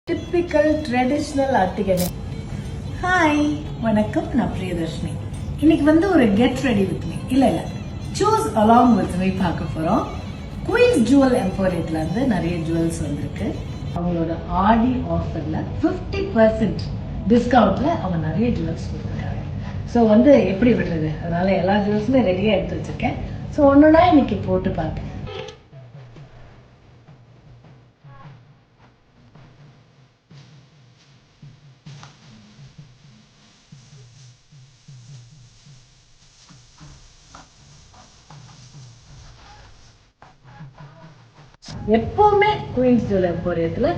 Typical traditional article. Hi, வணக்கம். நான் பிரியதர்ஷினி. இன்னைக்கு ஒரு கெட் ரெடி வித் மீ இல்ல சூஸ் அலாங் வித் மீ பார்க்க போறோம். குயின்ஸ் ஜுவல் எம்போரியத்துல இருந்து நிறைய ஜுவல்ஸ் வந்திருக்கு. அவங்களோட ஆடி ஆஃபர்ல 50% டிஸ்கவுண்ட்ல அவங்க நிறைய ஜுவல்ஸ் கொடுத்துருக்காங்க. ஸோ எப்படி விடுறது, அதனால எல்லா ஜுவல்ஸுமே ரெடியா எடுத்து வச்சிருக்கேன். ஸோ ஒன்றுனா இன்னைக்கு போட்டு பார்த்தேன். எப்பவுமே குயின்ஸ் ஜுவல் எம்போரியத்துல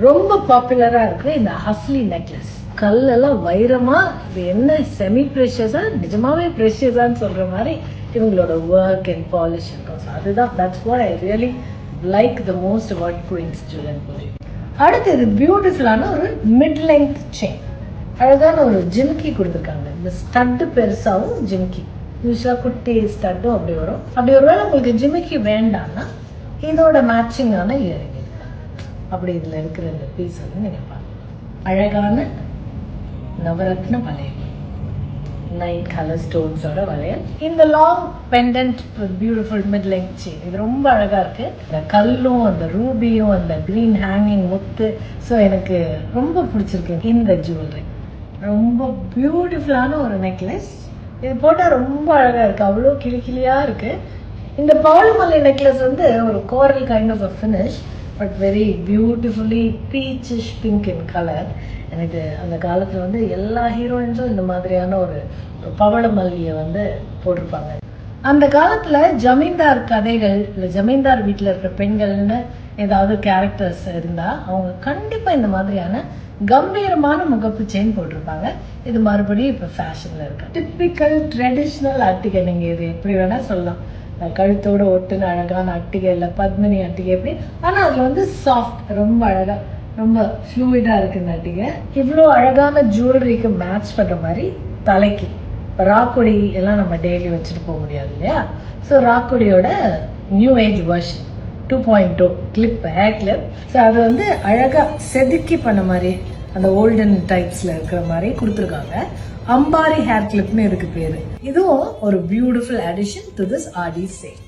ரொம்ப பாப்புலரா இருக்கு இந்த ஹஸ்லி நெக்லஸ். கல்லெல்லாம் வைரமா, இது என்ன செமி ப்ரெஷியஸா நிஜமாவே ப்ரெஷியஸான்னு சொல்ற மாதிரி இவங்களோட ஒர்க் அண்ட் பாலிஷ் இருக்கும். அதுதான் that's what I really like the most about Queens Jewel Emporium. அடுத்து இது பியூட்டிஃபுல்லான ஒரு மிட் லெங்த் செயின். அழகான ஒரு ஜிம்கி கொடுத்துருக்காங்க. இந்த ஸ்டட்டு பெருசாகவும் ஜிம்கி யூஸ்வலா குட்டி ஸ்டட்டும் அப்படி வரும். அப்படி ஒருவேளை உங்களுக்கு ஜிமிக்கி வேண்டாம்னா இதோட மேட்சிங்கான இயரிங் அப்படி இதில் இருக்கிற இந்த பீஸ் நீங்கள் பார்க்கலாம். அழகான நவரத்ன வளையல், 9 கலர் ஸ்டோன்ஸோட வளையல். இந்த long pendant beautiful mid length chain, இது ரொம்ப அழகாக இருக்கு. இந்த கல்லும் அந்த ரூபியும் அந்த கிரீன் ஹேங்கிங் முத்து, ஸோ எனக்கு ரொம்ப பிடிச்சிருக்கு இந்த ஜுவல்லரி. ரொம்ப பியூட்டிஃபுல்லான ஒரு நெக்லஸ். இது போட்டால் ரொம்ப அழகாக இருக்குது, அவ்வளோ கிளியாக இருக்குது. இந்த பவளமல்லி நெக்லஸ் ஒரு coral kind of a finish, but very beautifully peachish pink in colour. எனக்கு அந்த காலத்தில் எல்லா ஹீரோயின்ஸும் இந்த மாதிரியான ஒரு பவளமல்லியை போட்டிருப்பாங்க. அந்த காலத்தில் ஜமீன்தார் கதைகள் இல்லை ஜமீன்தார் வீட்டில் இருக்கிற பெண்கள்னு ஏதாவது கேரக்டர்ஸ் இருந்தால் அவங்க கண்டிப்பாக இந்த மாதிரியான கம்பீரமான முகப்பு செயின் போட்டிருப்பாங்க. இது மறுபடியும் இப்போ ஃபேஷனில் இருக்கு. டிப்பிக்கல் ட்ரெடிஷ்னல் அட்டிகை, நீங்கள் இது எப்படி வேணால் சொல்லலாம். கழுத்தோட ஒட்டுன அழகான அட்டிகை இல்லை பத்மினி அட்டிகை எப்படி, ஆனால் அதில் சாஃப்ட், ரொம்ப அழகாக, ரொம்ப ஃப்ளூயிடாக இருக்குது இந்த அட்டிகை. இவ்வளோ அழகான ஜுவல்லரிக்கு மேட்ச் பண்ணுற மாதிரி தலைக்கு ராக்கொடி எல்லாம் நம்ம டெய்லி வச்சுட்டு போக முடியாது இல்லையா? ஸோ ராக்கொடியோட new age version 2.2 clip, hair clip. So அது அழகாக செதுக்கி பண்ண மாதிரி அந்த ஓல்டன் டைப்ஸில் இருக்கிற மாதிரி கொடுத்துருக்காங்க. அம்பாரி ஹேர் கிளிப்னு இதுக்கு பேரு. இதுவும் ஒரு beautiful addition to this Aadi sale.